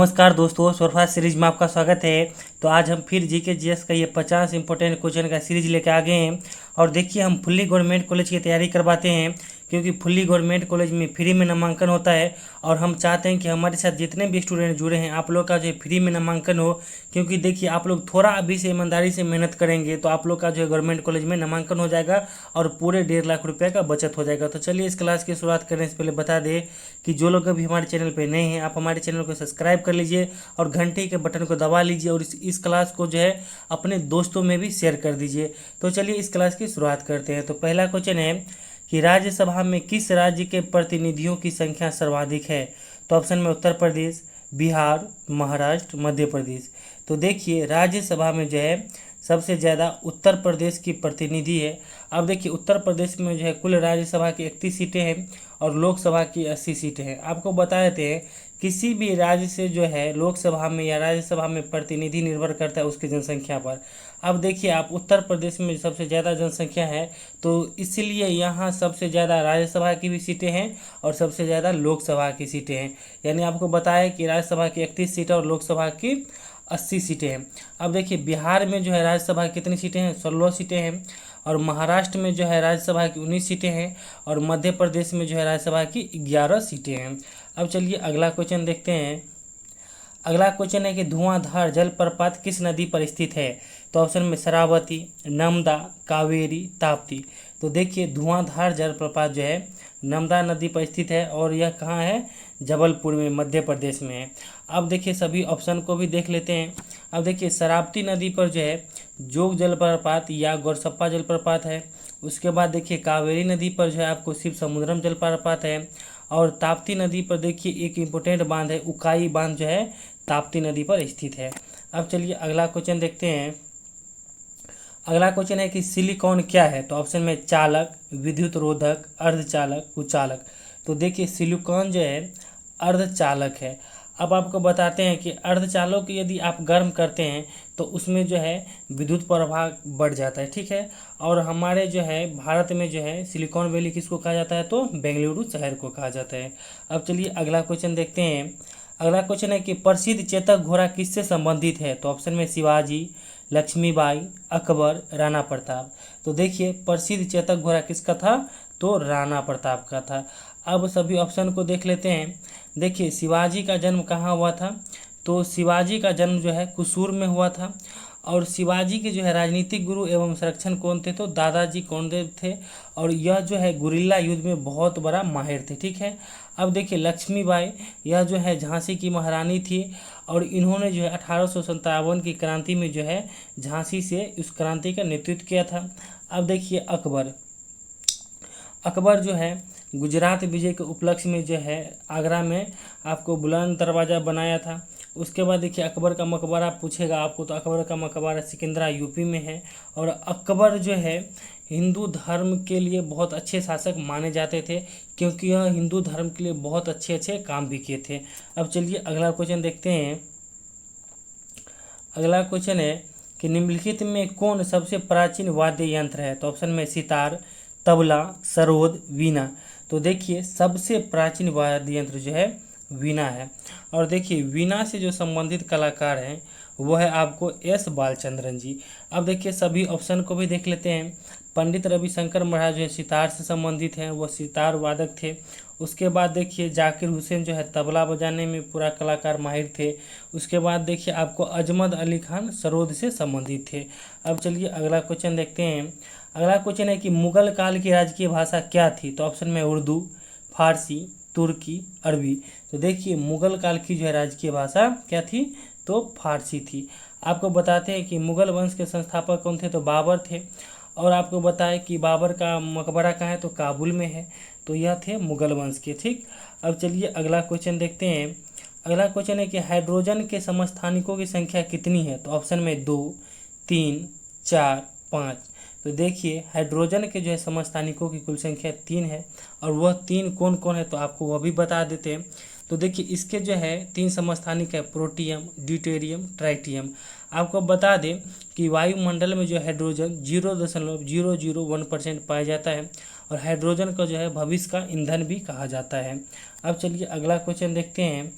नमस्कार दोस्तों, सरफराज सीरीज में आपका स्वागत है। तो आज हम फिर जीके जीएस का ये 50 इंपॉर्टेंट क्वेश्चन का सीरीज लेके आ गए हैं। और देखिए, हम फुल्ली गवर्नमेंट कॉलेज की तैयारी करवाते हैं, क्योंकि फुल्ली गवर्नमेंट कॉलेज में फ्री में नामांकन होता है। और हम चाहते हैं कि हमारे साथ जितने भी स्टूडेंट जुड़े हैं, आप लोग का जो है फ्री में नामांकन हो। क्योंकि देखिए, आप लोग थोड़ा अभी से ईमानदारी से मेहनत करेंगे तो आप लोग का जो है गवर्नमेंट कॉलेज में नामांकन हो जाएगा और पूरे 1.5 लाख रुपये का बचत हो जाएगा। तो चलिए, इस क्लास की शुरुआत करने से पहले बता दें कि जो लोग अभी हमारे चैनल पर नए हैं, आप हमारे चैनल को सब्सक्राइब कर लीजिए और घंटे के बटन को दबा लीजिए और इस क्लास को जो है अपने दोस्तों में भी शेयर कर दीजिए। तो चलिए, इस क्लास की शुरुआत करते हैं। तो पहला क्वेश्चन है कि राज्यसभा में किस राज्य के प्रतिनिधियों की संख्या सर्वाधिक है? तो ऑप्शन में उत्तर प्रदेश, बिहार, महाराष्ट्र, मध्य प्रदेश। तो देखिए, राज्यसभा में जो है सबसे ज़्यादा उत्तर प्रदेश की प्रतिनिधि है। अब देखिए, उत्तर प्रदेश में जो है कुल राज्यसभा की 31 सीटें हैं और लोकसभा की 80 सीटें हैं। आपको बता देते हैं, किसी भी राज्य से जो है लोकसभा में या राज्यसभा में प्रतिनिधि निर्भर करता है उसकी जनसंख्या पर। अब देखिए, आप उत्तर प्रदेश में सबसे ज़्यादा जनसंख्या है, तो इसलिए यहाँ सबसे ज़्यादा राज्यसभा की भी सीटें हैं और सबसे ज़्यादा लोकसभा की सीटें हैं। यानी आपको बताया कि राज्यसभा की 31 सीटें और लोकसभा की 80 सीटें हैं। अब देखिए, बिहार में जो है राज्यसभा की कितनी सीटें हैं? 16 सीटें हैं। और महाराष्ट्र में जो है राज्यसभा की 19 सीटें हैं और मध्य प्रदेश में जो है राज्यसभा की 11 सीटें हैं। अब चलिए, अगला क्वेश्चन देखते हैं। अगला क्वेश्चन है कि धुआंधार जलप्रपात किस नदी पर स्थित है? तो ऑप्शन में शरावती, नर्मदा, कावेरी, ताप्ती। तो देखिए, धुआंधार जलप्रपात जो है नर्मदा नदी पर स्थित है और यह कहाँ है? जबलपुर में, मध्य प्रदेश में है। अब देखिए, सभी ऑप्शन को भी देख लेते हैं। अब देखिए, शरावती नदी पर जो है जोग जलप्रपात या गोरसप्पा जलप्रपात है। उसके बाद देखिए, कावेरी नदी पर जो है आपको शिव समुद्रम जलप्रपात है। और ताप्ती नदी पर देखिए एक इम्पोर्टेंट बांध है, उकाई बांध जो है ताप्ती नदी पर स्थित है। अब चलिए, अगला क्वेश्चन देखते हैं। अगला क्वेश्चन है कि सिलिकॉन क्या है? तो ऑप्शन में चालक, विद्युत रोधक, अर्धचालक, कुचालक। तो देखिए, सिलिकॉन जो है अर्धचालक है। अब आपको बताते हैं कि अर्धचालक को यदि आप गर्म करते हैं तो उसमें जो है विद्युत प्रवाह बढ़ जाता है, ठीक है। और हमारे जो है भारत में जो है सिलिकॉन वैली किसको कहा जाता है? तो बेंगलुरु शहर को कहा जाता है। अब चलिए, अगला क्वेश्चन देखते हैं। अगला क्वेश्चन है कि प्रसिद्ध चेतक घोड़ा किससे संबंधित है? तो ऑप्शन में शिवाजी, लक्ष्मीबाई, अकबर, राणा प्रताप। तो देखिए, प्रसिद्ध चेतक घोड़ा किसका था? तो राणा प्रताप का था। अब सभी ऑप्शन को देख लेते हैं। देखिए, शिवाजी का जन्म कहाँ हुआ था? तो शिवाजी का जन्म जो है कुसूर में हुआ था। और शिवाजी के जो है राजनीतिक गुरु एवं संरक्षण कौन थे? तो दादाजी कोंडदेव थे। और यह जो है गुरिल्ला युद्ध में बहुत बड़ा माहिर थे, ठीक है। अब देखिए, लक्ष्मीबाई, यह जो है झांसी की महारानी थी और इन्होंने जो है 1857 की क्रांति में जो है झांसी से उस क्रांति का नेतृत्व किया था। अब देखिए, अकबर जो है गुजरात विजय के उपलक्ष्य में जो है आगरा में आपको बुलंद दरवाज़ा बनाया था। उसके बाद देखिए, अकबर का मकबरा पूछेगा आपको, तो अकबर का मकबरा सिकंदरा यूपी में है। और अकबर जो है हिंदू धर्म के लिए बहुत अच्छे शासक माने जाते थे, क्योंकि यह हिंदू धर्म के लिए बहुत अच्छे अच्छे काम भी किए थे। अब चलिए, अगला क्वेश्चन देखते हैं। अगला क्वेश्चन है कि निम्नलिखित में कौन सबसे प्राचीन वाद्य यंत्र है? तो ऑप्शन में सितार, तबला, सरोद, वीणा। तो देखिए, सबसे प्राचीन वाद्य यंत्र जो है वीणा है। और देखिए, वीणा से जो संबंधित कलाकार हैं वो है आपको एस बालचंद्रन जी। अब देखिए, सभी ऑप्शन को भी देख लेते हैं। पंडित रविशंकर महाराज जो है सितार से संबंधित हैं, वो सितार वादक थे। उसके बाद देखिए, जाकिर हुसैन जो है तबला बजाने में पूरा कलाकार माहिर थे। उसके बाद देखिए, आपको अजमत अली खान सरोद से संबंधित थे। अब चलिए, अगला क्वेश्चन देखते हैं। अगला क्वेश्चन है कि मुगल काल की राजकीय भाषा क्या थी? तो ऑप्शन में उर्दू, फारसी, तुर्की, अरबी। तो देखिए, मुगल काल की जो है राजकीय भाषा क्या थी? तो फारसी थी। आपको बताते हैं कि मुगल वंश के संस्थापक कौन थे? तो बाबर थे। और आपको बताएं कि बाबर का मकबरा कहाँ है? तो काबुल में है। तो यह थे मुगल वंश के, ठीक। अब चलिए, अगला क्वेश्चन देखते हैं। अगला क्वेश्चन है कि हाइड्रोजन के समस्थानिकों की संख्या कितनी है? तो ऑप्शन में 2, 3, 4, 5। तो देखिए, हाइड्रोजन के जो है समस्थानिकों की कुल संख्या 3 है। और वह 3 कौन कौन है? तो आपको वह भी बता देते हैं। तो देखिए, इसके जो है 3 समस्थानिक है, प्रोटियम, ड्यूटेरियम, ट्राइटियम। आपको बता दें कि वायुमंडल में जो हाइड्रोजन 0.001% पाया जाता है और हाइड्रोजन को जो है भविष्य का ईंधन भी कहा जाता है। अब चलिए, अगला क्वेश्चन देखते हैं।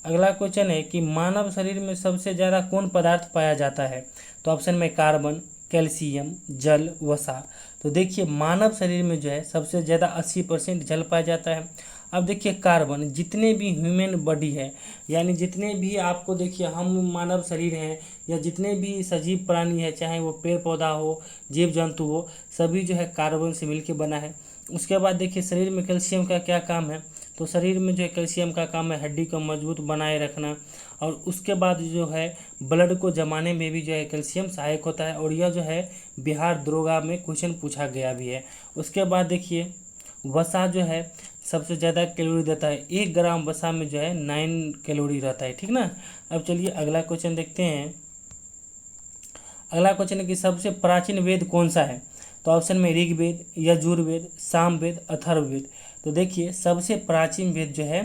अगला क्वेश्चन है कि मानव शरीर में सबसे ज़्यादा कौन पदार्थ पाया जाता है? तो ऑप्शन में कार्बन, कैल्शियम, जल, वसा। तो देखिए मानव शरीर में जो है सबसे ज़्यादा 80% जल पाया जाता है। अब देखिए कार्बन, जितने भी ह्यूमन बॉडी है, यानी जितने भी आपको देखिए हम मानव शरीर हैं या जितने भी सजीव प्राणी है, चाहे वो पेड़ पौधा हो, जीव जंतु हो, सभी जो है कार्बन से मिलकर बना है। उसके बाद देखिए शरीर में कैल्शियम का क्या काम है? तो शरीर में जो है कैल्शियम का काम है हड्डी को मजबूत बनाए रखना, और उसके बाद जो है ब्लड को जमाने में भी जो है कैल्शियम सहायक होता है, और यह जो है बिहार दरोगा में क्वेश्चन पूछा गया भी है। उसके बाद देखिए वसा जो है सबसे ज़्यादा कैलोरी देता है, 1 ग्राम वसा में जो है 9 कैलोरी रहता है, ठीक ना। अब चलिए अगला क्वेश्चन देखते हैं। अगला क्वेश्चन है कि सबसे प्राचीन वेद कौन सा है? तो ऑप्शन में ऋग्वेद, यजुर्वेद, सामवेद, अथर्ववेद। तो देखिए सबसे प्राचीन वेद जो है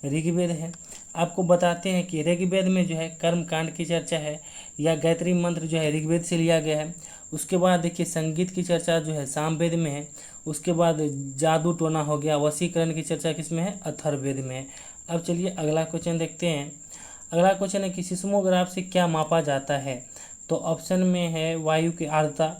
ऋग्वेद है। आपको बताते हैं कि ऋग्वेद में जो है कर्म कांड की चर्चा है, या गायत्री मंत्र जो है ऋग्वेद से लिया गया है। उसके बाद देखिए संगीत की चर्चा जो है सामवेद में है। उसके बाद जादू टोना हो गया, वशीकरण की चर्चा किसमें है? अथर्ववेद में है। अब चलिए अगला क्वेश्चन देखते हैं। अगला क्वेश्चन है कि सिस्मोग्राफ से क्या मापा जाता है? तो ऑप्शन में है वायु की आर्द्रता,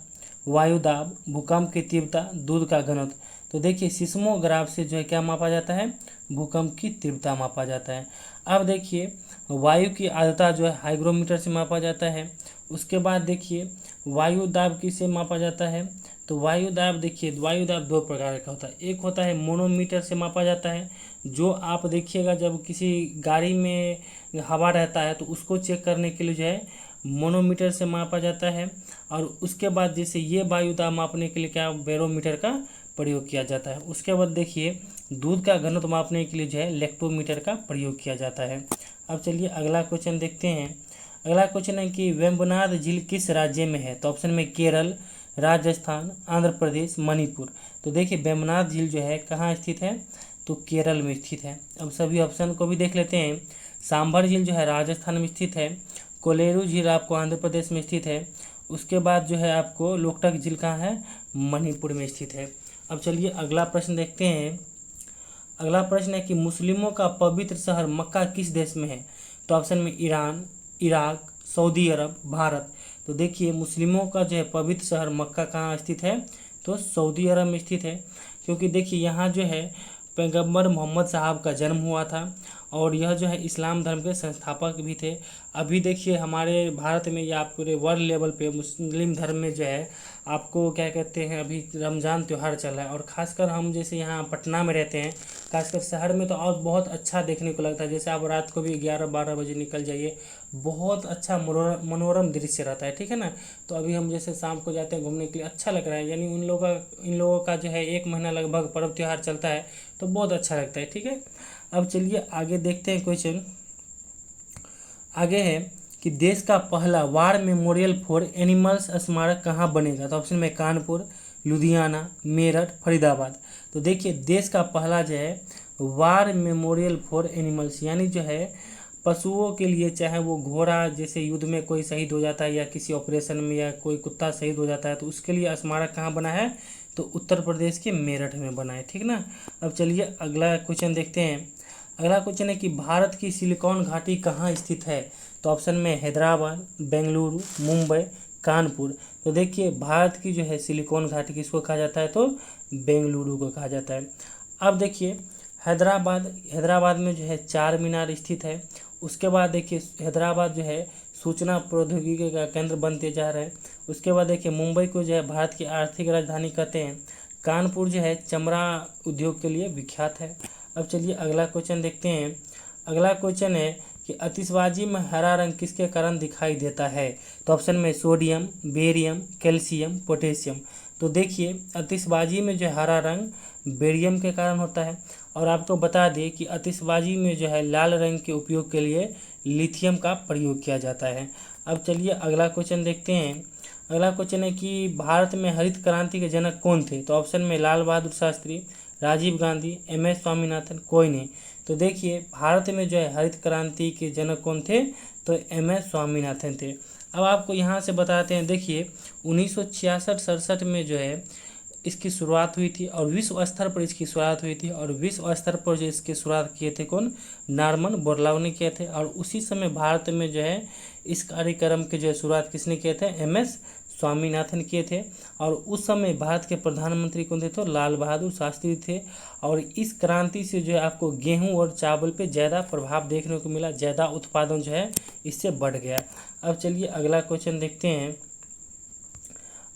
वायु दाब, भूकंप की तीव्रता, दूध का घनत्व। तो देखिए सिस्मोग्राफ से जो है क्या मापा जाता है? भूकंप की तीव्रता मापा जाता है। अब देखिए वायु की आर्द्रता जो है हाइग्रोमीटर से मापा जाता है। उसके बाद देखिए वायु दाब किससे मापा जाता है? तो वायु दाब देखिए वायु दाब 2 प्रकार का होता है। एक होता है मोनोमीटर से मापा जाता है, जो आप देखिएगा जब किसी गाड़ी में हवा रहता है तो उसको चेक करने के लिए जो है मोनोमीटर से मापा जाता है। और उसके बाद जैसे ये वायु दाब मापने के लिए क्या बैरोमीटर का प्रयोग किया जाता है। उसके बाद देखिए दूध का घनत्व मापने के लिए जो है लैक्टोमीटर का प्रयोग किया जाता है। अब चलिए अगला क्वेश्चन देखते हैं। अगला क्वेश्चन है कि वेम्बनाड झील किस राज्य में है? तो ऑप्शन में केरल, राजस्थान, आंध्र प्रदेश, मणिपुर। तो देखिए वेम्बनाड झील जो है कहाँ स्थित है? तो केरल में स्थित है। अब सभी ऑप्शन को भी देख लेते हैं। सांभर झील जो है राजस्थान में स्थित है। कोलेरू झील आपको आंध्र प्रदेश में स्थित है। उसके बाद जो है आपको लोकटक झील कहाँ है? मणिपुर में स्थित है। अब चलिए अगला प्रश्न देखते हैं। अगला प्रश्न है कि मुस्लिमों का पवित्र शहर मक्का किस देश में है? तो ऑप्शन में ईरान, इराक, सऊदी अरब, भारत। तो देखिए मुस्लिमों का जो है पवित्र शहर मक्का कहाँ स्थित है? तो सऊदी अरब में स्थित है। क्योंकि देखिए यहाँ जो है पैगंबर मोहम्मद साहब का जन्म हुआ था, और यह जो है इस्लाम धर्म के संस्थापक भी थे। अभी देखिए हमारे भारत में या पूरे वर्ल्ड लेवल पे मुस्लिम धर्म में जो है आपको क्या कहते हैं, अभी रमज़ान त्यौहार चल रहा है, और ख़ासकर हम जैसे यहाँ पटना में रहते हैं, खासकर शहर में तो और बहुत अच्छा देखने को लगता है। जैसे आप रात को भी 11-12 बजे निकल जाइए, बहुत अच्छा मनोरम दृश्य रहता है, ठीक है ना। तो अभी हम जैसे शाम को जाते हैं घूमने के लिए, अच्छा लग रहा है। यानी इन लोगों का जो है 1 महीना लगभग पर्व त्यौहार चलता है, तो बहुत अच्छा लगता है, ठीक है। अब चलिए आगे देखते हैं क्वेश्चन। आगे है कि देश का पहला वार मेमोरियल फॉर एनिमल्स स्मारक कहाँ बनेगा? तो ऑप्शन में कानपुर, लुधियाना, मेरठ, फरीदाबाद। तो देखिए देश का पहला जो है वार मेमोरियल फॉर एनिमल्स, यानी जो है पशुओं के लिए, चाहे वो घोड़ा जैसे युद्ध में कोई शहीद हो जाता है या किसी ऑपरेशन में, या कोई कुत्ता शहीद हो जाता है, तो उसके लिए स्मारक कहाँ बना है? तो उत्तर प्रदेश के मेरठ में बना है, ठीक ना। अब चलिए अगला क्वेश्चन देखते हैं। अगला क्वेश्चन है कि भारत की सिलिकॉन घाटी कहाँ स्थित है? तो ऑप्शन में हैदराबाद, बेंगलुरु, मुंबई, कानपुर। तो देखिए भारत की जो है सिलिकॉन घाटी किसको कहा जाता है? तो बेंगलुरु को कहा जाता है। अब देखिए हैदराबाद में जो है 4 मीनार स्थित है। उसके बाद देखिए हैदराबाद जो है सूचना प्रौद्योगिकी का केंद्र बनते जा रहा है। उसके बाद देखिए मुंबई को जो है भारत की आर्थिक राजधानी कहते हैं। कानपुर जो है चमड़ा उद्योग के लिए विख्यात है। अब चलिए अगला क्वेश्चन देखते हैं। अगला क्वेश्चन है कि आतिशबाजी में हरा रंग किसके कारण दिखाई देता है? तो ऑप्शन में सोडियम, बेरियम, कैल्शियम, पोटेशियम। तो देखिए आतिशबाजी में जो हरा रंग बेरियम के कारण होता है। और आपको बता दें कि आतिशबाजी में जो है लाल रंग के उपयोग के लिए लिथियम का प्रयोग किया जाता है। अब चलिए अगला क्वेश्चन देखते हैं। अगला क्वेश्चन है कि भारत में हरित क्रांति के जनक कौन थे? तो ऑप्शन में लाल बहादुर शास्त्री, राजीव गांधी, MS स्वामीनाथन, कोई नहीं। तो देखिए भारत में जो है हरित क्रांति के जनक कौन थे? तो MS स्वामीनाथन थे। अब आपको यहाँ से बताते हैं, देखिए 1966-67 में जो है इसकी शुरुआत हुई थी और विश्व स्तर पर इसकी शुरुआत हुई थी। और विश्व स्तर पर जो इसकी शुरुआत किए थे कौन, नॉर्मन बोरलाग ने किए थे। और उसी समय भारत में जो है इस कार्यक्रम की जो है शुरुआत किसने किए थे, MS स्वामीनाथन किए थे। और उस समय भारत के प्रधानमंत्री कौन थे, तो लाल बहादुर शास्त्री थे। और इस क्रांति से जो है आपको गेहूं और चावल पे ज़्यादा प्रभाव देखने को मिला, ज़्यादा उत्पादन जो है इससे बढ़ गया। अब चलिए अगला क्वेश्चन देखते हैं।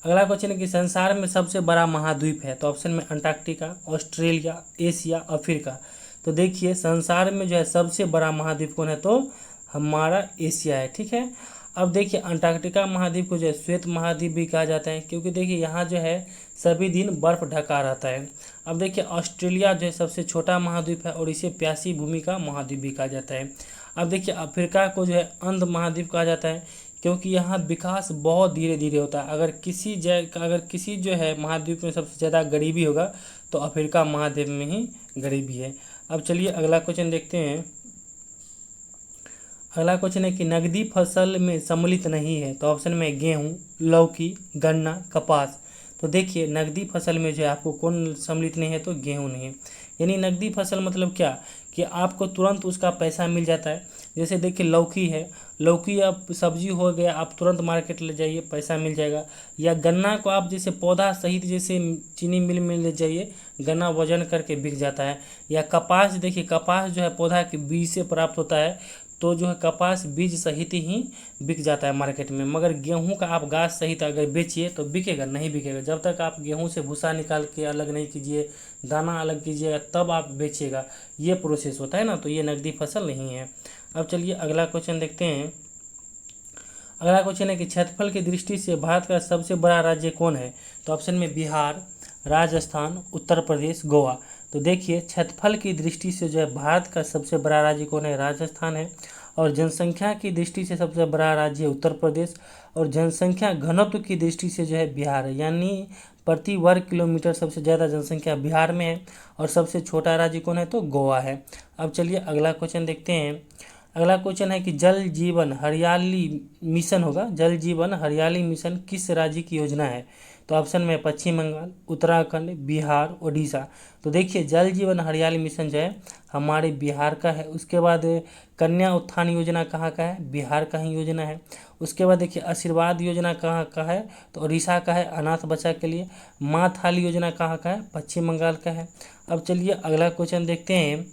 अगला क्वेश्चन है कि संसार में सबसे बड़ा महाद्वीप है, तो ऑप्शन में अंटार्कटिका, ऑस्ट्रेलिया, एशिया, अफ्रीका। तो देखिए संसार में जो है सबसे बड़ा महाद्वीप कौन है, तो हमारा एशिया है, ठीक है। अब देखिए अंटार्कटिका महाद्वीप को जो है श्वेत महाद्वीप भी कहा जाता है, क्योंकि देखिए यहाँ जो है सभी दिन बर्फ ढका रहता है। अब देखिए ऑस्ट्रेलिया जो है सबसे छोटा महाद्वीप है और इसे प्यासी भूमि का महाद्वीप भी कहा जाता है। अब देखिए अफ्रीका को जो है अंध महाद्वीप कहा जाता है, क्योंकि यहाँ विकास बहुत धीरे धीरे होता है। अगर किसी जो है महाद्वीप में सबसे ज़्यादा गरीबी होगा तो अफ्रीका महाद्वीप में ही गरीबी है। अब चलिए अगला क्वेश्चन देखते हैं। अगला क्वेश्चन है कि नकदी फसल में सम्मिलित नहीं है, तो ऑप्शन में गेहूँ, लौकी, गन्ना, कपास। तो देखिए नकदी फसल में जो है आपको कौन सम्मिलित नहीं है, तो गेहूँ नहीं है। यानी नकदी फसल मतलब क्या, कि आपको तुरंत उसका पैसा मिल जाता है। जैसे देखिए लौकी है, लौकी आप सब्जी हो गया, आप तुरंत मार्केट ले जाइए पैसा मिल जाएगा। या गन्ना को आप जैसे पौधा सहित जैसे चीनी मिल में ले जाइए, गन्ना वजन करके बिक जाता है। या कपास, देखिए कपास जो है पौधा के बीज से प्राप्त होता है, तो जो है कपास बीज सहित ही बिक जाता है मार्केट में। मगर गेहूं का आप गाछ सहित अगर बेचिए तो बिकेगा नहीं, बिकेगा जब तक आप गेहूं से भूसा निकाल के अलग नहीं कीजिए, दाना अलग कीजिएगा, तब आप बेचिएगा। ये प्रोसेस होता है ना, तो ये नकदी फसल नहीं है। अब चलिए अगला क्वेश्चन देखते हैं। अगला क्वेश्चन है कि क्षेत्रफल की दृष्टि से भारत का सबसे बड़ा राज्य कौन है, तो ऑप्शन में बिहार, राजस्थान, उत्तर प्रदेश, गोवा। तो देखिए क्षेत्रफल की दृष्टि से जो है भारत का सबसे बड़ा राज्य कौन है, राजस्थान है। और जनसंख्या की दृष्टि से सबसे बड़ा राज्य है उत्तर प्रदेश। और जनसंख्या घनत्व की दृष्टि से जो है बिहार है, यानी प्रति वर्ग किलोमीटर सबसे ज़्यादा जनसंख्या बिहार में है। और सबसे छोटा राज्य कौन है, तो गोवा है। अब चलिए अगला क्वेश्चन देखते हैं। अगला क्वेश्चन है कि जल जीवन हरियाली मिशन होगा, जल जीवन हरियाली मिशन किस राज्य की योजना है, तो ऑप्शन में पश्चिम बंगाल, उत्तराखंड, बिहार, ओडिशा। तो देखिए जल जीवन हरियाली मिशन जो है हमारे बिहार का है। उसके बाद कन्या उत्थान योजना कहाँ का है, बिहार का ही योजना है। उसके बाद देखिए आशीर्वाद योजना कहाँ का है, तो उड़ीसा का है, अनाथ बच्चा के लिए। माँ थाली योजना कहाँ का है, पश्चिम बंगाल का है। अब चलिए अगला क्वेश्चन देखते हैं।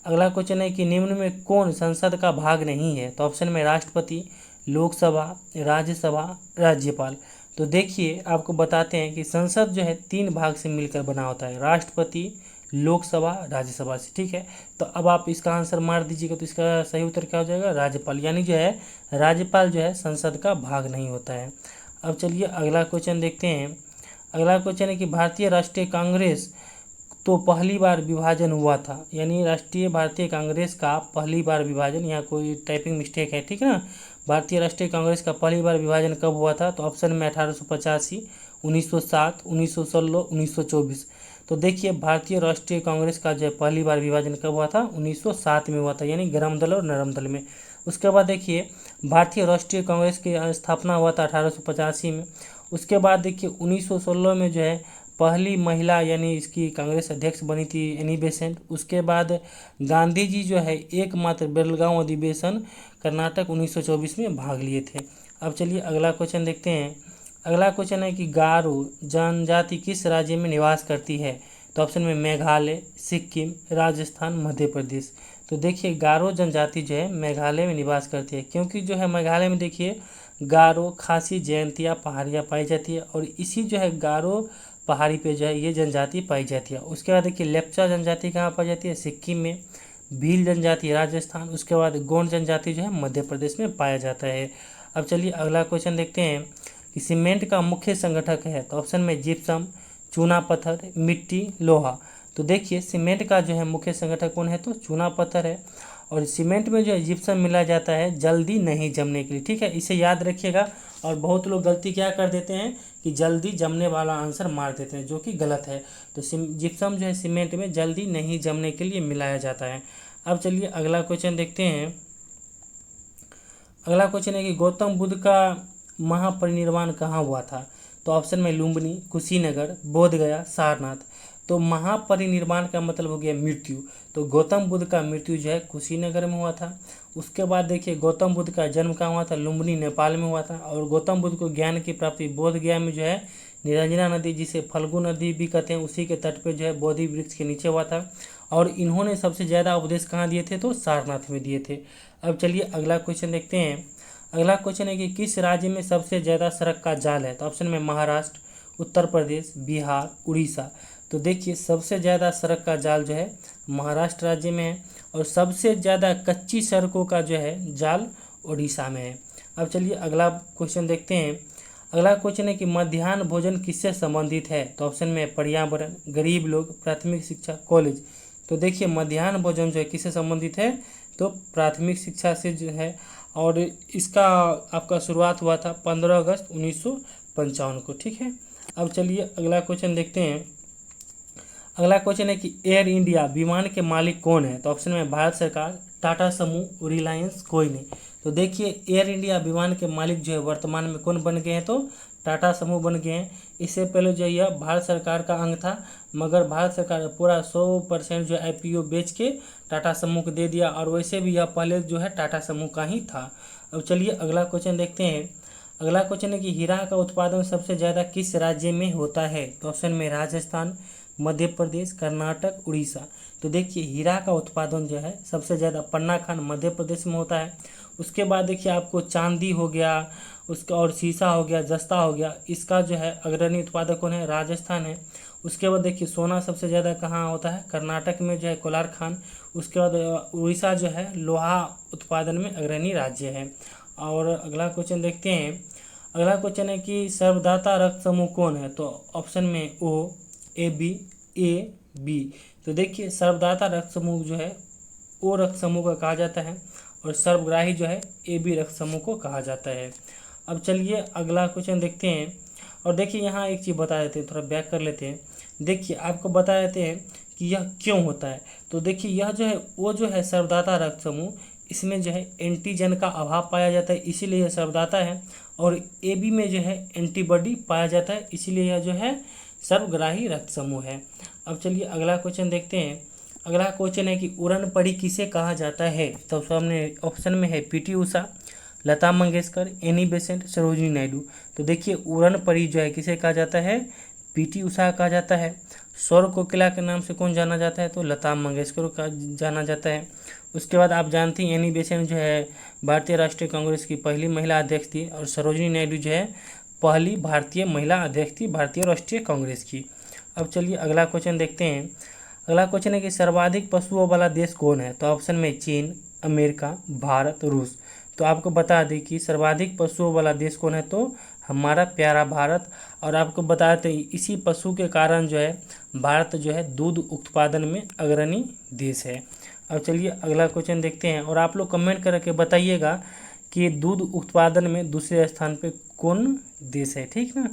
अगला क्वेश्चन है कि निम्न में कौन संसद का भाग नहीं है, तो ऑप्शन में राष्ट्रपति, लोकसभा, राज्यसभा, राज्यपाल। तो देखिए आपको बताते हैं कि संसद जो है 3 भाग से मिलकर बना होता है, राष्ट्रपति, लोकसभा, राज्यसभा से, ठीक है। तो अब आप इसका आंसर मार दीजिएगा, तो इसका सही उत्तर क्या हो जाएगा, राज्यपाल। यानी जो है राज्यपाल जो है संसद का भाग नहीं होता है। अब चलिए अगला क्वेश्चन देखते हैं। अगला क्वेश्चन है कि भारतीय राष्ट्रीय कांग्रेस तो पहली बार विभाजन हुआ था, यानी राष्ट्रीय भारतीय कांग्रेस का पहली बार विभाजन, यहाँ कोई टाइपिंग मिस्टेक है, ठीक है ना। भारतीय राष्ट्रीय कांग्रेस का पहली बार विभाजन कब हुआ था, तो ऑप्शन में 1885, 1907, 1916, 1924। तो देखिए भारतीय राष्ट्रीय कांग्रेस का जो पहली बार विभाजन कब हुआ था, 1907 में हुआ था, यानी गर्म दल और नरम दल में। उसके बाद देखिए भारतीय राष्ट्रीय कांग्रेस की स्थापना हुआ था 1885 में। उसके बाद देखिए 1916 में जो है पहली महिला यानी इसकी कांग्रेस अध्यक्ष बनी थी एनी बेसेंट। उसके बाद गांधी जी जो है एकमात्र बेलगांव अधिवेशन कर्नाटक 1924 में भाग लिए थे। अब चलिए अगला क्वेश्चन देखते हैं। अगला क्वेश्चन है कि गारो जनजाति किस राज्य में निवास करती है, तो ऑप्शन में मेघालय, सिक्किम, राजस्थान, मध्य प्रदेश। तो देखिए गारो जनजाति जो है मेघालय में निवास करती है, क्योंकि जो है मेघालय में देखिए गारो, खासी, जयंतिया पहाड़ियाँ पाई जाती है। और इसी जो है गारो पहाड़ी पे जो है ये जनजाति पाई जाती है। उसके बाद देखिए लेप्चा जनजाति कहाँ पाई जाती है, सिक्किम में। भील जनजाति राजस्थान। उसके बाद गोंड जनजाति जो है मध्य प्रदेश में पाया जाता है। अब चलिए अगला क्वेश्चन देखते हैं कि सीमेंट का मुख्य संगठक है, तो ऑप्शन में जिप्सम, चूना पत्थर, मिट्टी, लोहा। तो देखिए सीमेंट का जो है मुख्य संगठक कौन है, तो चूना पत्थर है। और सीमेंट में जो है जिप्सम मिला जाता है जल्दी नहीं जमने के लिए, ठीक है, इसे याद रखिएगा। और बहुत लोग गलती क्या कर देते हैं कि जल्दी जमने वाला आंसर मार देते हैं, जो कि गलत है। तो जिप्सम जो है सीमेंट में जल्दी नहीं जमने के लिए मिलाया जाता है। अब चलिए अगला क्वेश्चन देखते हैं। अगला क्वेश्चन है कि गौतम बुद्ध का महापरिनिर्वाण कहाँ हुआ था, तो ऑप्शन में लुम्बिनी, कुशीनगर, बोधगया, सारनाथ। तो महापरिनिर्वाण का मतलब हो गया मृत्यु। तो गौतम बुद्ध का मृत्यु जो है कुशीनगर में हुआ था। उसके बाद देखिए गौतम बुद्ध का जन्म कहाँ हुआ था, लुम्बिनी नेपाल में हुआ था। और गौतम बुद्ध को ज्ञान की प्राप्ति बोध गया में जो है निरंजना नदी, जिसे फल्गु नदी भी कहते हैं, उसी के तट पे जो है बोधि वृक्ष के नीचे हुआ था। और इन्होंने सबसे ज़्यादा उपदेश कहाँ दिए थे, तो सारनाथ में दिए थे। अब चलिए अगला क्वेश्चन देखते हैं। अगला क्वेश्चन है कि किस राज्य में सबसे ज़्यादा सड़क का जाल है। तो ऑप्शन में महाराष्ट्र, उत्तर प्रदेश, बिहार, उड़ीसा। तो देखिए सबसे ज़्यादा सड़क का जाल जो है महाराष्ट्र राज्य में है, और सबसे ज़्यादा कच्ची सड़कों का जो है जाल उड़ीसा में है। अब चलिए अगला क्वेश्चन देखते हैं। अगला क्वेश्चन है कि मध्याह्न भोजन किससे संबंधित है। तो ऑप्शन में पर्यावरण, गरीब लोग, प्राथमिक शिक्षा, कॉलेज। तो देखिए मध्याह्न भोजन जो है किससे संबंधित है, तो प्राथमिक शिक्षा से जो है। और इसका आपका शुरुआत हुआ था 15 अगस्त 1955 को, ठीक है। अब चलिए अगला क्वेश्चन देखते हैं। अगला क्वेश्चन है कि एयर इंडिया विमान के मालिक कौन है। तो ऑप्शन में भारत सरकार, टाटा समूह, रिलायंस, कोई नहीं। तो देखिए एयर इंडिया विमान के मालिक जो है वर्तमान में कौन बन गए हैं, तो टाटा समूह बन गए हैं। इससे पहले जो यह भारत सरकार का अंग था, मगर भारत सरकार पूरा 100% जो IPO बेच के टाटा समूह को दे दिया, और वैसे भी यह पहले जो है टाटा समूह का ही था। अब चलिए अगला क्वेश्चन देखते हैं। अगला क्वेश्चन है कि हीरा का उत्पादन सबसे ज़्यादा किस राज्य में होता है। तो ऑप्शन में राजस्थान, मध्य प्रदेश, कर्नाटक, उड़ीसा। तो देखिए हीरा का उत्पादन जो है सबसे ज़्यादा पन्ना खान मध्य प्रदेश में होता है। उसके बाद देखिए आपको चांदी हो गया, उसका और शीशा हो गया, जस्ता हो गया, इसका जो है अग्रणी उत्पादक कौन है, राजस्थान है। उसके बाद देखिए सोना सबसे ज़्यादा कहाँ होता है, कर्नाटक में जो है कोलार खान। उसके बाद उड़ीसा जो है लोहा उत्पादन में अग्रणी राज्य है। और अगला क्वेश्चन देखते हैं। अगला क्वेश्चन है कि सर्वदाता रक्त समूह कौन है। तो ऑप्शन में ओ, AB, A, B। तो देखिए सर्वदाता रक्त समूह जो है ओ रक्त समूह को कहा जाता है, और सर्वग्राही जो है AB रक्त समूह को कहा जाता है। अब चलिए अगला क्वेश्चन देखते हैं। और देखिए यहाँ एक चीज़ बता देते हैं, थोड़ा बैक कर लेते हैं। देखिए आपको बता देते हैं कि यह क्यों होता है। तो देखिए यह जो है वो जो है सर्वदाता रक्त समूह, इसमें जो है एंटीजन का अभाव पाया जाता है, इसीलिए यह सर्वदाता है। और AB में जो है एंटीबॉडी पाया जाता है, इसीलिए यह जो है सर्वग्राही रक्त समूह है। अब चलिए अगला क्वेश्चन देखते हैं। अगला क्वेश्चन है कि उड़न परी किसे कहा जाता है। तो सामने ऑप्शन में है PT Usha, Lata Mangeshkar, Annie Besant, Sarojini Naidu. तो देखिए उड़न परी जो है किसे कहा जाता है, PT उषा कहा जाता है। सौर कोकिला के नाम से कौन जाना जाता है, तो लता मंगेशकर का जाना जाता है। उसके बाद आप जानती हैं एनी बेसेंट जो है भारतीय राष्ट्रीय कांग्रेस की पहली महिला अध्यक्ष थी, और सरोजिनी नायडू जो है पहली भारतीय महिला अध्यक्ष थी भारतीय राष्ट्रीय कांग्रेस की। अब चलिए अगला क्वेश्चन देखते हैं। अगला क्वेश्चन है कि सर्वाधिक पशुओं वाला देश कौन है। तो ऑप्शन में चीन, अमेरिका, भारत, रूस। तो आपको बता दें कि सर्वाधिक पशुओं वाला देश कौन है, तो हमारा प्यारा भारत। और आपको बताते हैं इसी पशु के कारण जो है भारत जो है दूध उत्पादन में अग्रणी देश है। अब चलिए अगला क्वेश्चन देखते हैं, और आप लोग कमेंट करके बताइएगा कि दूध उत्पादन में दूसरे स्थान पे कौन देश है, ठीक ना।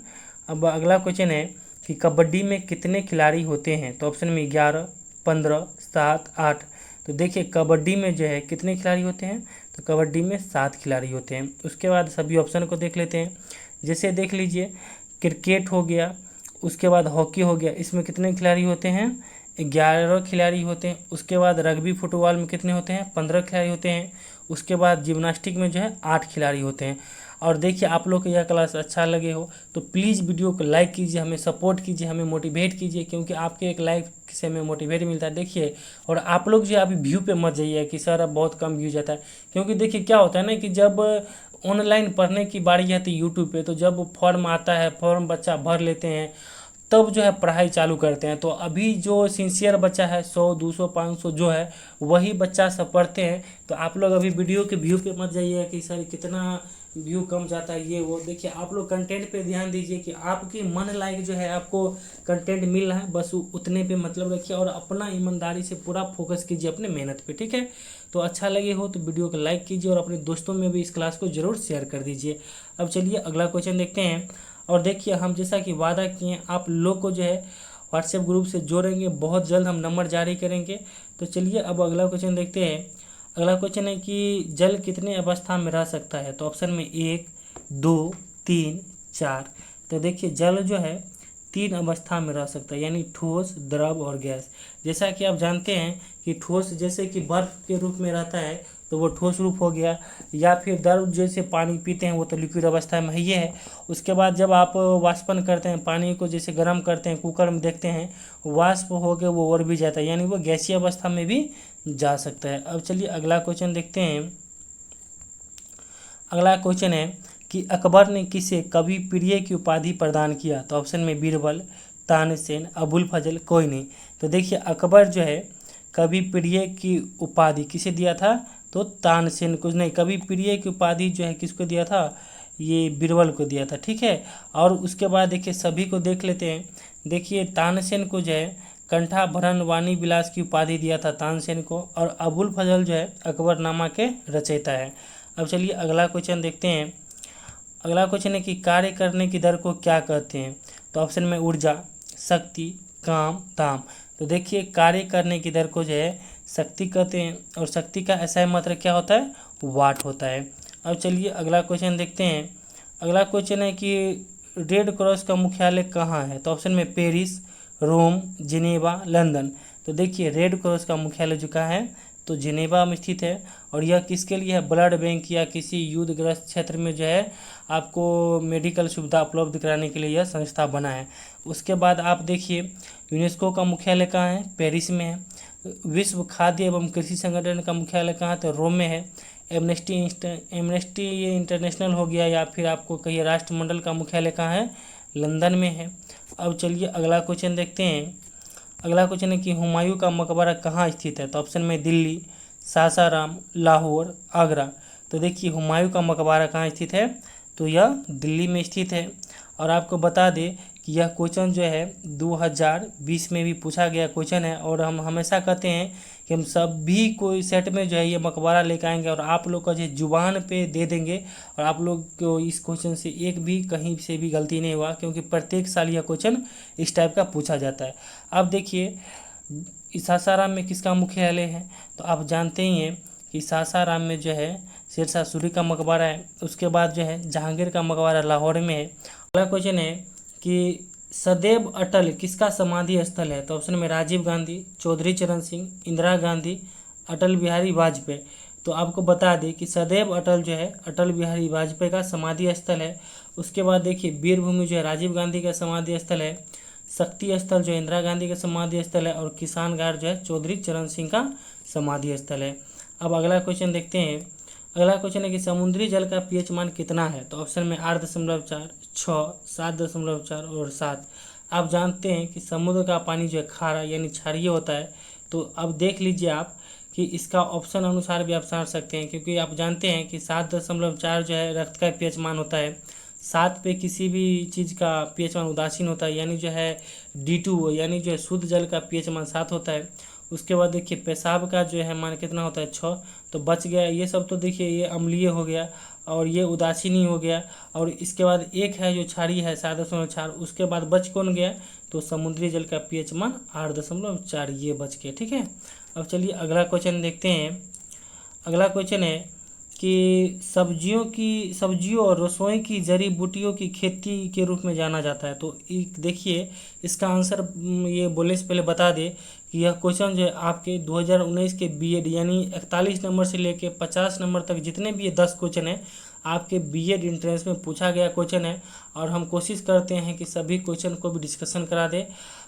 अब अगला क्वेश्चन है कि कबड्डी में कितने खिलाड़ी होते हैं। तो ऑप्शन में 11, 15, 7, 8। तो देखिए कबड्डी में जो है कितने खिलाड़ी होते हैं, तो कबड्डी में 7 खिलाड़ी होते हैं। उसके बाद सभी ऑप्शन को देख लेते हैं। जैसे देख लीजिए क्रिकेट हो गया, उसके बाद हॉकी हो गया, इसमें कितने खिलाड़ी होते हैं, 11 खिलाड़ी होते हैं। उसके बाद रग्बी फुटबॉल में कितने होते हैं, 15 खिलाड़ी होते हैं। उसके बाद जिम्नास्टिक में जो है 8 खिलाड़ी होते हैं। और देखिए आप लोग को यह क्लास अच्छा लगे हो तो प्लीज़ वीडियो को लाइक कीजिए, हमें सपोर्ट कीजिए, हमें मोटिवेट कीजिए, क्योंकि आपके एक लाइक से हमें मोटिवेट मिलता है। देखिए और आप लोग जो अभी व्यू पे मत जाइए कि सर अब बहुत कम व्यू जाता है, क्योंकि देखिए क्या होता है ना कि जब ऑनलाइन पढ़ने की बारी आती है यूट्यूब पे, तो जब फॉर्म आता है, फॉर्म बच्चा भर लेते हैं, तब जो है पढ़ाई चालू करते हैं। तो अभी जो सिंसियर बच्चा है 100, 200, 500 जो है वही बच्चा सब पढ़ते हैं। तो आप लोग अभी वीडियो के व्यू पे मत जाइए कि सर कितना व्यू कम जाता है ये वो। देखिए आप लोग कंटेंट पे ध्यान दीजिए कि आपकी मन लायक जो है आपको कंटेंट मिल रहा है, बस उतने पे मतलब रखिए, और अपना ईमानदारी से पूरा फोकस कीजिए अपने मेहनत पे, ठीक है। तो अच्छा लगे हो तो वीडियो को लाइक कीजिए, और अपने दोस्तों में भी इस क्लास को ज़रूर शेयर कर दीजिए। अब चलिए अगला क्वेश्चन देखते हैं। और देखिए हम जैसा कि वादा किए आप लोग को जो है व्हाट्सएप ग्रुप से जोड़ेंगे, बहुत जल्द हम नंबर जारी करेंगे। तो चलिए अब अगला क्वेश्चन देखते हैं। अगला क्वेश्चन है कि जल कितने अवस्था में रह सकता है। तो ऑप्शन में 1, 2, 3, 4। तो देखिए जल जो है 3 अवस्था में रह सकता है, यानी ठोस, द्रव और गैस। जैसा कि आप जानते हैं कि ठोस जैसे कि बर्फ के रूप में रहता है तो वो ठोस रूप हो गया, या फिर द्रव जैसे पानी पीते हैं वो तो लिक्विड अवस्था में ही है। उसके बाद जब आप वाष्पन करते हैं, पानी को जैसे गर्म करते हैं, कुकर में देखते हैं वाष्प हो के वो और भी जाता है, यानी वो गैसीय अवस्था में भी जा सकता है। अब चलिए अगला क्वेश्चन देखते हैं। अगला क्वेश्चन है कि अकबर ने किसे कवि प्रिय की उपाधि प्रदान किया? तो ऑप्शन में बीरबल, तानसेन, अबुल फजल, कोई नहीं। तो देखिए अकबर जो है कवि प्रिय की उपाधि किसे दिया था? तो तानसेन को नहीं, कवि प्रिय की उपाधि जो है किसको दिया था? ये बीरबल को दिया था, ठीक है। और उसके बाद देखिए सभी को देख लेते हैं। देखिए तानसेन को जो है कंठाभरण वाणी विलास की उपाधि दिया था तानसेन को, और अबुल फजल जो है अकबरनामा के रचयिता है। अब चलिए अगला क्वेश्चन देखते हैं। अगला क्वेश्चन है कि कार्य करने की दर को क्या कहते हैं? तो ऑप्शन में ऊर्जा, शक्ति, काम, दाम। तो देखिए कार्य करने की दर को जो है शक्ति कहते हैं, और शक्ति का ऐसा मात्रा क्या होता है? वाट होता है। अब चलिए अगला क्वेश्चन देखते हैं। अगला क्वेश्चन है कि रेड क्रॉस का मुख्यालय कहाँ है? तो ऑप्शन में पेरिस, रोम, जिनेवा, लंदन। तो देखिए रेड क्रॉस का मुख्यालय जो कहाँ है? तो जिनेवा में स्थित है, और यह किसके लिए है? ब्लड बैंक या किसी युद्धग्रस्त क्षेत्र में जो है आपको मेडिकल सुविधा उपलब्ध कराने के लिए यह संस्था बना है। उसके बाद आप देखिए यूनेस्को का मुख्यालय कहाँ है? पेरिस में है। विश्व खाद्य एवं कृषि संगठन का मुख्यालय कहाँ है? तो रोम में है। एमनेस्टी ये इंटरनेशनल हो गया, या फिर आपको कहिए राष्ट्रमंडल का मुख्यालय कहाँ है? लंदन में है। अब चलिए अगला क्वेश्चन देखते हैं। अगला क्वेश्चन है कि हुमायूं का मकबरा कहाँ स्थित है? तो ऑप्शन में दिल्ली, सासाराम, लाहौर, आगरा। तो देखिए हुमायूं का मकबरा कहाँ स्थित है? तो यह दिल्ली में स्थित है। और आपको बता दें कि यह क्वेश्चन जो है 2020 में भी पूछा गया क्वेश्चन है, और हम हमेशा कहते हैं कि हम सभी कोई सेट में जो है ये मकबरा लेकर आएंगे और आप लोग का जो जुबान पे दे देंगे, और आप लोग को इस क्वेश्चन से एक भी कहीं से भी गलती नहीं हुआ, क्योंकि प्रत्येक साल यह क्वेश्चन इस टाइप का पूछा जाता है। अब देखिए सासाराम में किसका मुख्यालय है? तो आप जानते ही हैं कि सासाराम में जो है शेरशाह सूरी का मकबरा है। उसके बाद जो है जहांगीर का मकबरा लाहौर में है। अगला क्वेश्चन है कि सदैव अटल किसका समाधि स्थल है? तो ऑप्शन में राजीव गांधी, चौधरी चरण सिंह, इंदिरा गांधी, अटल बिहारी वाजपेयी। तो आपको बता दें कि सदैव अटल जो है अटल बिहारी वाजपेयी का समाधि स्थल है। उसके बाद देखिए वीरभूमि जो है राजीव गांधी का समाधि स्थल है, शक्ति स्थल जो है इंदिरा गांधी का समाधि स्थल है, और किसान घाट जो है चौधरी चरण सिंह का समाधि स्थल है। अब अगला क्वेश्चन देखते हैं। अगला क्वेश्चन है कि समुद्री जल का पीएच मान कितना है? तो ऑप्शन में 8.4, 6, 7.4 और 7। आप जानते हैं कि समुद्र का पानी जो है खारा यानी क्षारीय होता है। तो अब देख लीजिए आप कि इसका ऑप्शन अनुसार भी आप समझ सकते हैं, क्योंकि आप जानते हैं कि 7.4 जो है रक्त का पीएच मान होता है। 7 पे किसी भी चीज़ का पीएच मान उदासीन होता है, यानी जो है D2 यानी जो है शुद्ध जल का पीएच मान 7 होता है। उसके बाद देखिए पेशाब का जो है मान कितना होता है? 6। तो बच गया ये सब, तो देखिए ये अम्लीय हो गया और ये उदासीनी हो गया, और इसके बाद एक है जो क्षारीय है 7.4। उसके बाद बच कौन गया? तो समुद्री जल का पीएच मान 8.4 ये बच गया, ठीक है। अब चलिए अगला क्वेश्चन देखते हैं। अगला क्वेश्चन है कि सब्जियों और रसोई की जड़ी बूटियों की खेती के रूप में जाना जाता है। तो देखिए इसका आंसर ये बोलने से पहले बता दें कि यह क्वेश्चन जो है आपके 2019 के बीएड यानी 41 नंबर से लेके 50 नंबर तक जितने भी ये 10 क्वेश्चन है आपके बीएड एंट्रेंस में पूछा गया क्वेश्चन है, और हम कोशिश करते हैं कि सभी क्वेश्चन को भी डिस्कशन करा दें।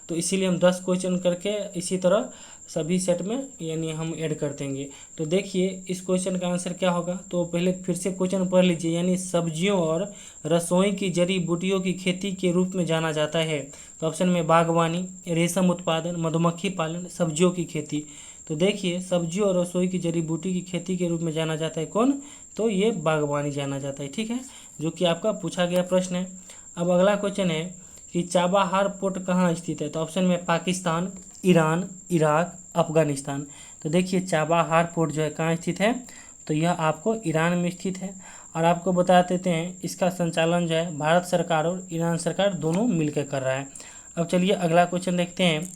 तो इसीलिए हम 10 क्वेश्चन करके इसी तरह सभी सेट में यानी हम ऐड कर देंगे। तो देखिए इस क्वेश्चन का आंसर क्या होगा? तो पहले फिर से क्वेश्चन पढ़ लीजिए। यानी सब्जियों और रसोई की जड़ी बूटियों की खेती के रूप में जाना जाता है। तो ऑप्शन में बागवानी, रेशम उत्पादन, मधुमक्खी पालन, सब्जियों की खेती। तो देखिए सब्जियों और रसोई की जड़ी बूटी की खेती के रूप में जाना जाता है कौन? तो ये बागवानी जाना जाता है, ठीक है, जो कि आपका पूछा गया प्रश्न है। अब अगला क्वेश्चन है कि चाबाहार पोर्ट कहाँ स्थित है? तो ऑप्शन में पाकिस्तान, ईरान, इराक, अफगानिस्तान। तो देखिए चाबाहार पोर्ट जो है कहाँ स्थित है? तो यह आपको ईरान में स्थित है। और आपको बता देते हैं इसका संचालन जो है भारत सरकार और ईरान सरकार दोनों मिलकर कर रहा है। अब चलिए अगला क्वेश्चन देखते हैं।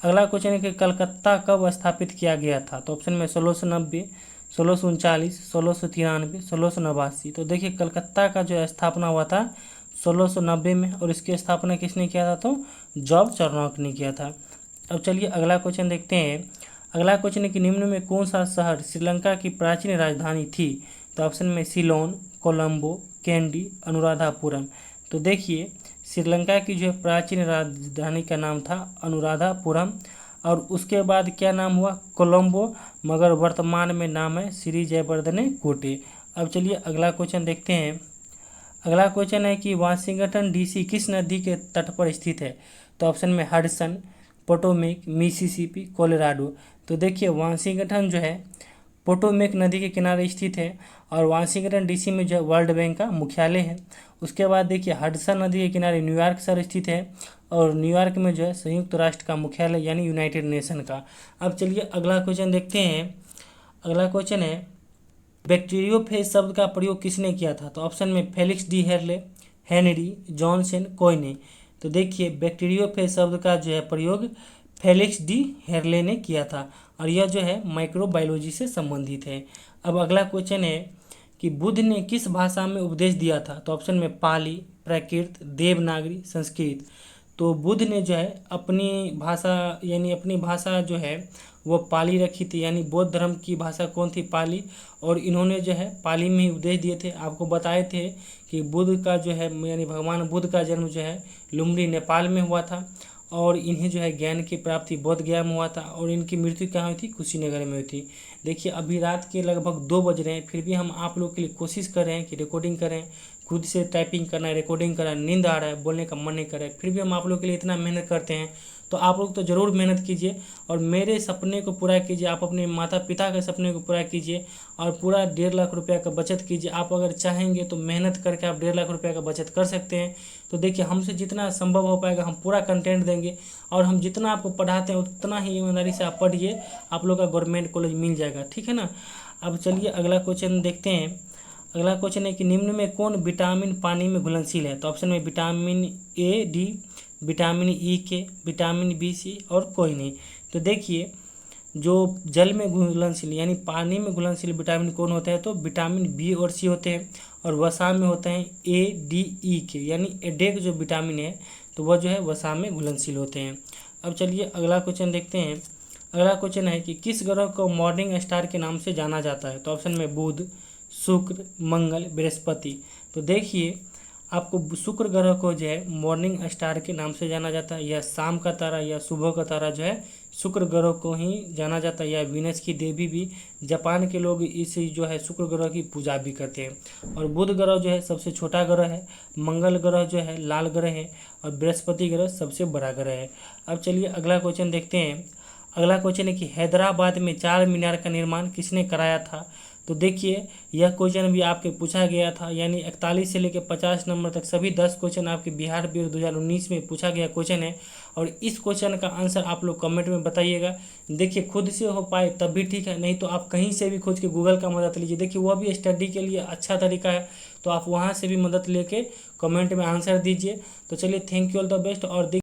अगला क्वेश्चन है कि कलकत्ता कब स्थापित किया गया था? तो ऑप्शन में 1690, 1639, 1693, 1689। तो देखिए कलकत्ता का जो स्थापना हुआ था 1690 में, और इसकी स्थापना किसने किया था? तो जॉर्ज चार्नॉक ने किया था। अब चलिए अगला क्वेश्चन देखते हैं। अगला क्वेश्चन है कि निम्न में कौन सा शहर श्रीलंका की प्राचीन राजधानी थी? तो ऑप्शन में सिलोन, कोलंबो, कैंडी, अनुराधापुरम। तो देखिए श्रीलंका की जो है प्राचीन राजधानी का नाम था अनुराधापुरम, और उसके बाद क्या नाम हुआ? कोलंबो, मगर वर्तमान में नाम है श्री जयवर्धने कोटे। अब चलिए अगला क्वेश्चन देखते हैं। अगला क्वेश्चन है कि वाशिंगटन डीसी किस नदी के तट पर स्थित है? तो ऑप्शन में हडसन, पोटोमेक, मिसिसिपी, कोलोराडो। तो देखिए वाशिंगटन जो है पोटोमेक नदी के किनारे स्थित है, और वाशिंगटन डीसी में जो है वर्ल्ड बैंक का मुख्यालय है। उसके बाद देखिए हडसन नदी के किनारे न्यूयॉर्क शहर स्थित है, और न्यूयॉर्क में जो है संयुक्त राष्ट्र का मुख्यालय यानी यूनाइटेड नेशन का। अब चलिए अगला क्वेश्चन देखते हैं। अगला क्वेश्चन है बैक्टीरियोफेज शब्द का प्रयोग किसने किया था? तो ऑप्शन में फेलिक्स डी हेरले, हेनरी, जॉनसन, कोयने। तो देखिए बैक्टीरियोफेज शब्द का जो है प्रयोग फेलिक्स डी हेरले ने किया था, और यह जो है माइक्रोबायोलॉजी से संबंधित है। अब अगला क्वेश्चन है कि बुद्ध ने किस भाषा में उपदेश दिया था? तो ऑप्शन में पाली, प्राकृत, देवनागरी, संस्कृत। तो बुद्ध ने जो है अपनी भाषा यानी अपनी भाषा जो है वो पाली रखी थी, यानी बौद्ध धर्म की भाषा कौन थी? पाली। और इन्होंने जो है पाली में ही उपदेश दिए थे। आपको बताए थे कि बुद्ध का जो है यानी भगवान बुद्ध का जन्म जो है लुम्बिनी नेपाल में हुआ था, और इन्हें जो है ज्ञान की प्राप्ति बोध गया में हुआ था, और इनकी मृत्यु कहाँ हुई थी? कुशीनगर में हुई थी। देखिए अभी रात के लगभग 2 बज रहे हैं, फिर भी हम आप लोग के लिए कोशिश कर रहे हैं कि रिकॉर्डिंग करें। खुद से टाइपिंग करना है, रिकॉर्डिंग करना, नींद आ रहा है, बोलने का मन नहीं कर रहा है, फिर भी हम आप लोग के लिए इतना मेहनत करते हैं। तो आप लोग तो ज़रूर मेहनत कीजिए और मेरे सपने को पूरा कीजिए, आप अपने माता पिता के सपने को पूरा कीजिए, और पूरा 1.5 लाख रुपया का बचत कीजिए। आप अगर चाहेंगे तो मेहनत करके आप 1.5 लाख रुपया का बचत कर सकते हैं। तो देखिए हमसे जितना संभव हो पाएगा हम पूरा कंटेंट देंगे, और हम जितना आपको पढ़ाते हैं उतना ही ईमानदारी से आप पढ़िए, आप लोग का गवर्नमेंट कॉलेज मिल जाएगा, ठीक है ना। अब चलिए अगला क्वेश्चन देखते हैं। अगला क्वेश्चन है कि निम्न में कौन विटामिन पानी में घुलनशील है? तो ऑप्शन में vitamin A D, vitamin E के, विटामिन बी सी, और कोई नहीं। तो देखिए जो जल में घुलनशील यानी पानी में घुलनशील विटामिन कौन होते हैं? तो विटामिन बी और सी होते हैं, और वसा में होते हैं ए डी ई के, यानी एडेक जो विटामिन है तो वह जो है वसा में घुलनशील होते हैं। अब चलिए अगला क्वेश्चन देखते हैं। अगला क्वेश्चन है कि किस ग्रह को मॉर्निंग स्टार के नाम से जाना जाता है? तो ऑप्शन में बुध, शुक्र, मंगल, बृहस्पति। तो देखिए आपको शुक्र ग्रह को जो है मॉर्निंग स्टार के नाम से जाना जाता है, या शाम का तारा या सुबह का तारा जो है शुक्र ग्रह को ही जाना जाता है, या वीनस की देवी भी। जापान के लोग इस जो है शुक्र ग्रह की पूजा भी करते हैं। और बुध ग्रह जो है सबसे छोटा ग्रह है, मंगल ग्रह जो है लाल ग्रह है, और बृहस्पति ग्रह सबसे बड़ा ग्रह है। अब चलिए अगला क्वेश्चन देखते हैं। अगला क्वेश्चन है कि हैदराबाद में 4 मीनार का निर्माण किसने कराया था? तो देखिए यह क्वेश्चन भी आपके पूछा गया था, यानी 41 से लेकर 50 नंबर तक सभी 10 क्वेश्चन आपके बिहार बोर्ड 2019 में पूछा गया क्वेश्चन है। और इस क्वेश्चन का आंसर आप लोग कमेंट में बताइएगा। देखिए खुद से हो पाए तब भी ठीक है, नहीं तो आप कहीं से भी खोज के गूगल का मदद लीजिए। देखिए वह भी स्टडी के लिए अच्छा तरीका है, तो आप वहाँ से भी मदद लेके कमेंट में आंसर दीजिए। तो चलिए thank you all the best. और